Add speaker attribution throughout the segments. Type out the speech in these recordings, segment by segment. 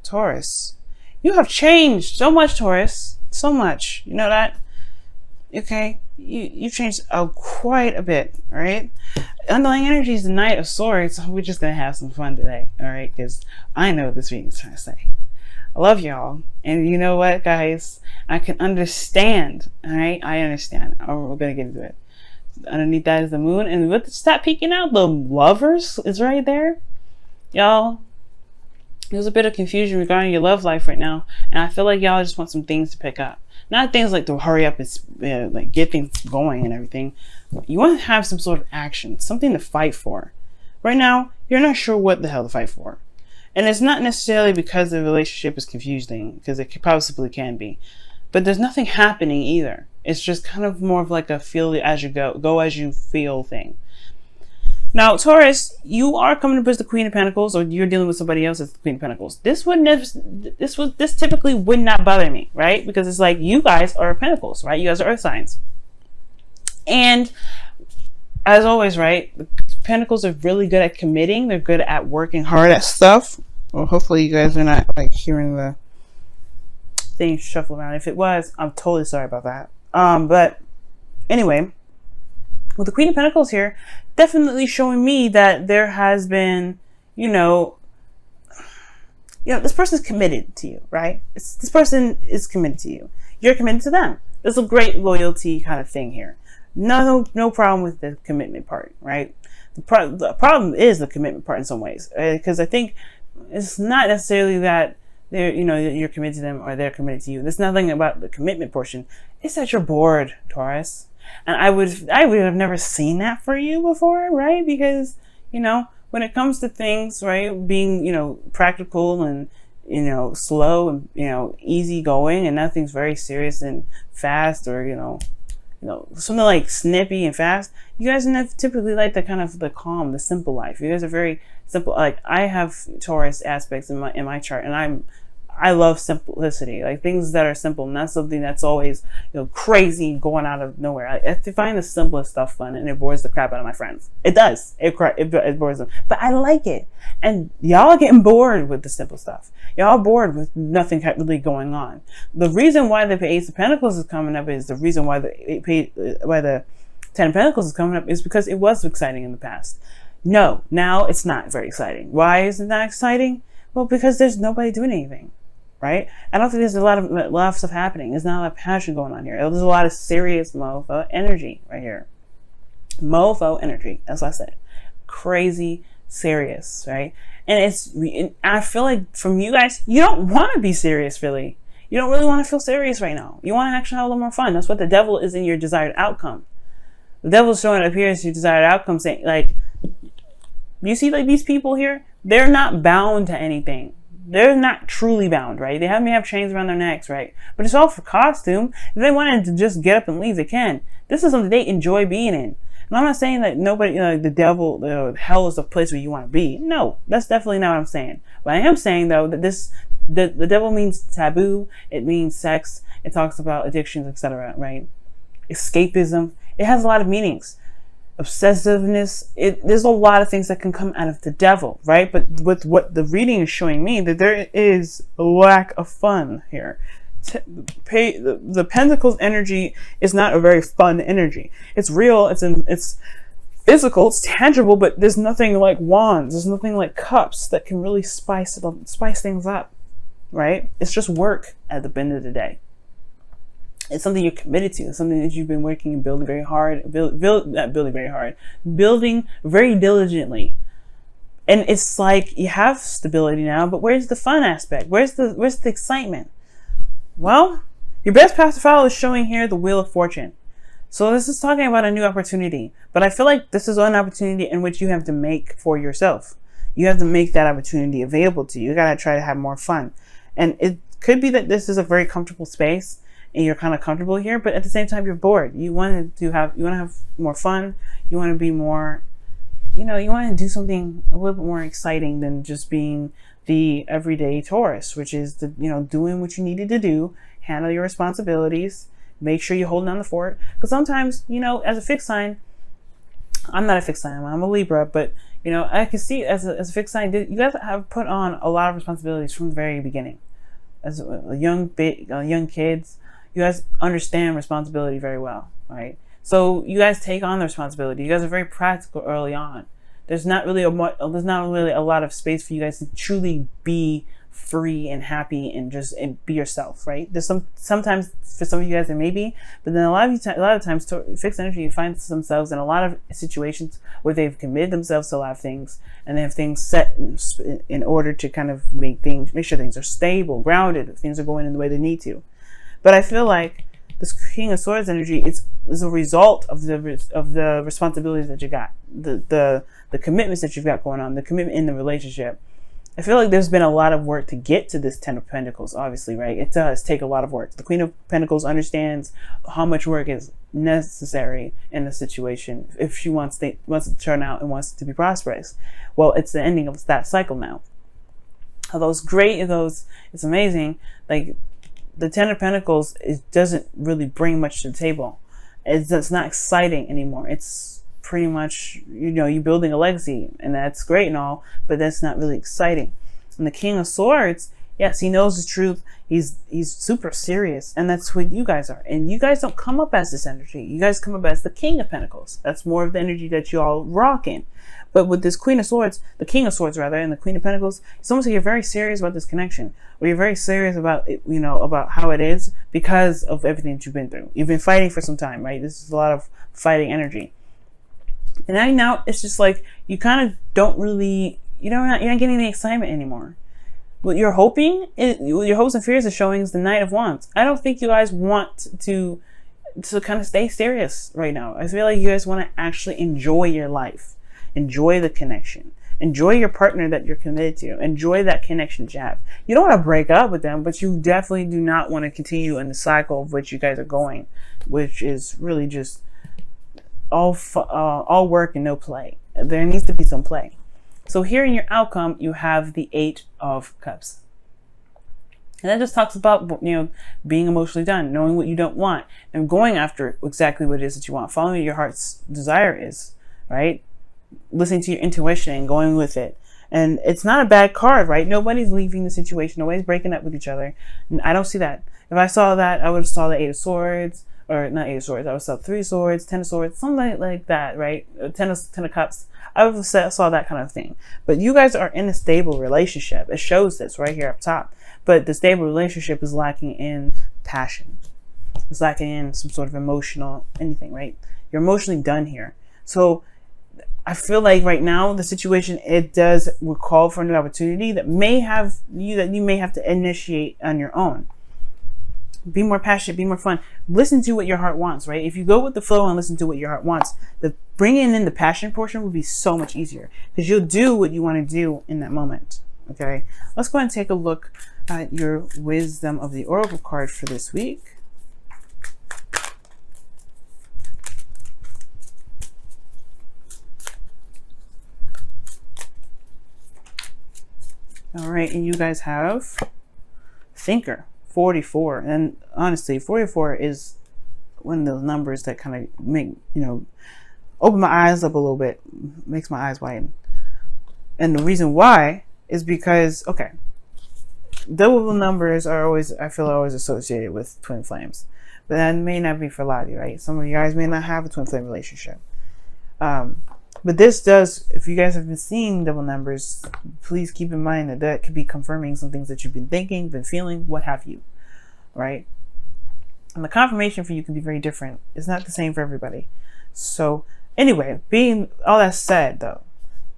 Speaker 1: Taurus, you have changed so much, Taurus. So much. You know that? Okay? You've changed quite a bit, alright? Underlying energy is the Knight of Swords. So we're just going to have some fun today, alright? Because I know what this reading is trying to say. I love y'all. And you know what, guys? I can understand, alright? I understand. We're going to get into it. Underneath that is the moon. And with stop peeking out, the Lovers is right there. Y'all, there's a bit of confusion regarding your love life right now. And I feel like y'all just want some things to pick up. Not things like to hurry up and like get things going and everything. You want to have some sort of action. Something to fight for. Right now, you're not sure what the hell to fight for. And it's not necessarily because the relationship is confusing. Because it possibly can be. But there's nothing happening either. It's just kind of more of like a feel as you go as you feel thing. Now, Taurus, you are coming up as the Queen of Pentacles, or you're dealing with somebody else as the Queen of Pentacles. This typically would not bother me, right? Because it's like you guys are Pentacles, right? You guys are Earth signs. And as always, right? The Pentacles are really good at committing. They're good at working hard at stuff. Well, hopefully you guys are not like hearing the things shuffle around. If it was, I'm totally sorry about that. But anyway, with the Queen of Pentacles here, definitely showing me that there has been, this person is committed to you, right? This person is committed to you. You're committed to them. There's a great loyalty kind of thing here. No problem with the commitment part, right? The problem is the commitment part in some ways, because I think it's not necessarily that you're committed to them or they're committed to you. There's nothing about the commitment portion. It's that you're bored, Taurus. And I would have never seen that for you before, right? Because, when it comes to things, right, being, practical and, slow and, easy going and nothing's very serious and fast or, something like snippy and fast, you guys typically like the kind of the calm, the simple life. You guys are very simple. Like I have Taurus aspects in my chart, and I love simplicity, like things that are simple, not something that's always, crazy going out of nowhere. I find the simplest stuff fun, and it bores the crap out of my friends. It does. It bores them, but I like it. And y'all are getting bored with the simple stuff. Y'all bored with nothing really going on. The reason why the Ace of Pentacles is coming up is the reason why the Ten of Pentacles is coming up is because it was exciting in the past. No, now it's not very exciting. Why is it not exciting? Well, because there's nobody doing anything. Right? I don't think there's a lot of stuff happening. There's not a lot of passion going on here. There's a lot of serious mofo energy right here. Mofo energy. That's what I said. Crazy serious, right? And I feel like from you guys, you don't want to be serious, really. You don't really want to feel serious right now. You want to actually have a little more fun. That's what the devil is in your desired outcome. The devil's showing up here as your desired outcome, saying, like, you see, like, these people here, they're not bound to anything. They're not truly bound, right? They may have chains around their necks, right? But it's all for costume. If they wanted to just get up and leave, they can. This is something they enjoy being in. And I'm not saying that nobody, the devil, hell is the place where you want to be. No, that's definitely not what I'm saying. But I am saying, though, that the devil means taboo. It means sex. It talks about addictions, etc., right? Escapism. It has a lot of meanings. Obsessiveness. There's a lot of things that can come out of the devil, right? But with what the reading is showing me, that there is a lack of fun here. The Pentacles energy is not a very fun energy. It's real. It's physical. It's tangible. But there's nothing like wands. There's nothing like cups that can really spice things up, right? It's just work at the end of the day. It's something you're committed to. It's something that you've been working and building very hard. Building very diligently. And it's like you have stability now, but where's the fun aspect? Where's the excitement? Well, your best path to follow is showing here the Wheel of Fortune. So this is talking about a new opportunity. But I feel like this is an opportunity in which you have to make for yourself. You have to make that opportunity available to you. You gotta try to have more fun. And it could be that this is a very comfortable space and you're kind of comfortable here, but at the same time you're bored. You want to have more fun. You want to be more, you want to do something a little bit more exciting than just being the everyday Taurus, which is doing what you needed to do, handle your responsibilities, make sure you're holding down the fort. Because sometimes, as a fixed sign, I'm not a fixed sign, I'm a Libra, but You know, I can see as a fixed sign, you guys have put on a lot of responsibilities from the very beginning. As young kids, you guys understand responsibility very well, right? So you guys take on the responsibility. You guys are very practical early on. There's not really a lot of space for you guys to truly be free and happy and just be yourself, right? There's sometimes for some of you guys it may be, but then a lot of times fixed energy finds themselves in a lot of situations where they've committed themselves to a lot of things and they have things set in order to kind of make sure things are stable, grounded, things are going in the way they need to. But I feel like this King of Swords energy is a result of the responsibilities that you got, the commitments that you've got going on, the commitment in the relationship. I feel like there's been a lot of work to get to this Ten of Pentacles, obviously, right? It does take a lot of work. The Queen of Pentacles understands how much work is necessary in the situation if she wants to turn out and wants to be prosperous. Well, it's the ending of that cycle now. Although it's great, it's amazing, like the Ten of Pentacles, it doesn't really bring much to the table. It's not exciting anymore. It's pretty much, you know, you're building a legacy, and that's great and all, but that's not really exciting. And the King of Swords, yes, he knows the truth. He's super serious, and that's what you guys are. And you guys don't come up as this energy. You guys come up as the King of Pentacles. That's more of the energy that you all rock in. But with this Queen of Swords, the King of Swords rather, and the Queen of Pentacles, it's almost like you're very serious about this connection, or you're very serious about it, you know, about how it is because of everything that you've been through. You've been fighting for some time, right? This is a lot of fighting energy. And now it's just like you kind of don't really, you're not getting the excitement anymore. What you're hoping, your hopes and fears are showing is the Knight of Wands. I don't think you guys want to kind of stay serious right now. I feel like you guys want to actually enjoy your life, enjoy the connection, enjoy your partner that you're committed to, enjoy that connection that you have. You don't want to break up with them, but you definitely do not want to continue in the cycle of which you guys are going, which is really just all work and no play. There needs to be some play. So here in your outcome, you have the 8 of Cups. And that just talks about, you know, being emotionally done, knowing what you don't want, and going after exactly what it is that you want, following what your heart's desire is, right? Listening to your intuition and going with it. And it's not a bad card, right? Nobody's leaving the situation. Nobody's breaking up with each other. And I don't see that. If I saw that, I would have saw the 8 of Swords, or not 8 of Swords. I would have saw 3 of Swords, 10 of Swords, something like that, right? 10 of Cups. I would have saw that kind of thing. But you guys are in a stable relationship. It shows this right here up top. But the stable relationship is lacking in passion. It's lacking in some sort of emotional anything, right? You're emotionally done here. So I feel like right now the situation, it does call for a new opportunity that you may have to initiate on your own. Be more passionate, be more fun. Listen to what your heart wants, right? If you go with the flow and listen to what your heart wants, the bringing in the passion portion will be so much easier because you'll do what you want to do in that moment. Okay, let's go ahead and take a look at your Wisdom of the Oracle card for this week. All right, and you guys have Thinker. 44, and honestly 44 is one of those numbers that kind of make, you know, open my eyes up a little bit, makes my eyes widen. And the reason why is because, okay, double numbers are always, I feel, always associated with twin flames, but that may not be for a lot of you, right? Some of you guys may not have a twin flame relationship, but this does, if you guys have been seeing double numbers, please keep in mind that that could be confirming some things that you've been thinking, been feeling, what have you, right? And the confirmation for you can be very different. It's not the same for everybody. So anyway, being all that said though,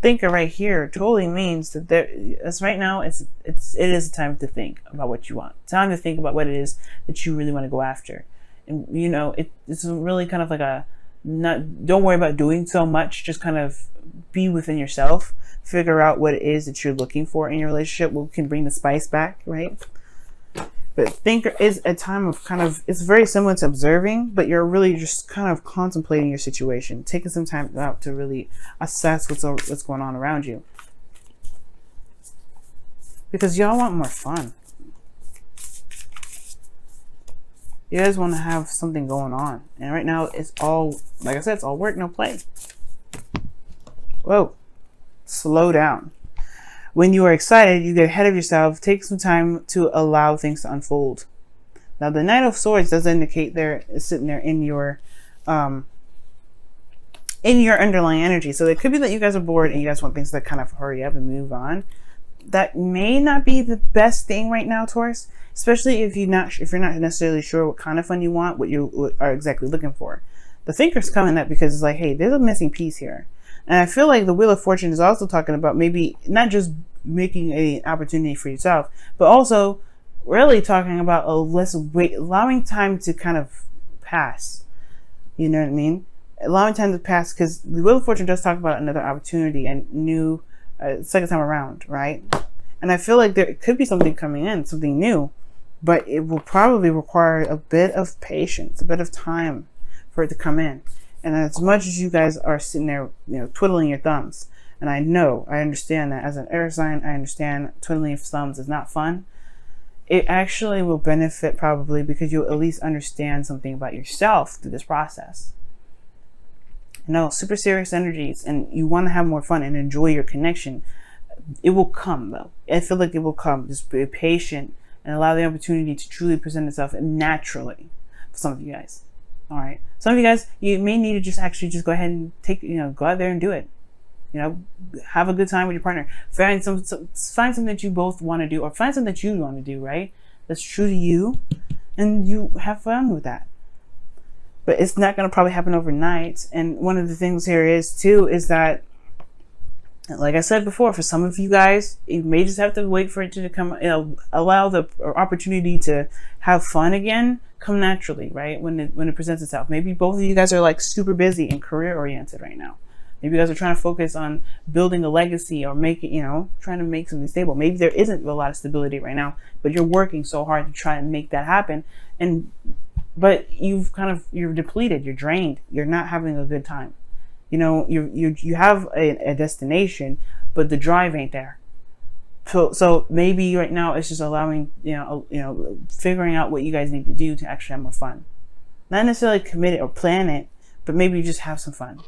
Speaker 1: Thinker right here totally means that right now it is time to think about what you want. Time to think about what it is that you really want to go after. And you know, it's really kind of like a, don't worry about doing so much, just kind of be within yourself, figure out what it is that you're looking for in your relationship, what can bring the spice back, right? But Thinker is a time of kind of, it's very similar to observing, but you're really just kind of contemplating your situation, taking some time out to really assess what's going on around you, because y'all want more fun. You guys want to have something going on, and right now it's all, like I said, it's all work, no play. Whoa. Slow down. When you are excited, you get ahead of yourself. Take some time to allow things to unfold. Now, the Knight of Swords does indicate they're sitting there in your underlying energy. So it could be that you guys are bored and you guys want things to kind of hurry up and move on. That may not be the best thing right now, Taurus, especially if you're not necessarily sure what kind of fun you want, what you are exactly looking for. The Thinker's coming up because it's like, hey, there's a missing piece here. And I feel like the Wheel of Fortune is also talking about maybe not just making an opportunity for yourself, but also really talking about allowing time to kind of pass. You know what I mean? Allowing time to pass, because the Wheel of Fortune does talk about another opportunity and new second time around, right? And I feel like there could be something coming in, something new, but it will probably require a bit of patience, a bit of time for it to come in. And as much as you guys are sitting there, twiddling your thumbs, and I understand that as an air sign, I understand twiddling your thumbs is not fun. It actually will benefit probably because you'll at least understand something about yourself through this process. Super serious energies, and you want to have more fun and enjoy your connection. It will come, though. I feel like it will come. Just be patient and allow the opportunity to truly present itself naturally for some of you guys. All right. Some of you guys, you may need to just go ahead and go out there and do it. Have a good time with your partner. Find something that you both want to do, or find something that you want to do, right? That's true to you, and you have fun with that. But it's not going to probably happen overnight. And one of the things here is that, like I said before, for some of you guys, you may just have to wait for it to come, allow the opportunity to have fun again come naturally, right? When it presents itself. Maybe both of you guys are like super busy and career oriented right now. Maybe you guys are trying to focus on building a legacy or trying to make something stable. Maybe there isn't a lot of stability right now, but you're working so hard to try and make that happen. But you're depleted, you're drained, you're not having a good time. You have a destination, but the drive ain't there. So maybe right now it's just allowing, figuring out what you guys need to do to actually have more fun. Not necessarily commit it or plan it, but maybe you just have some fun.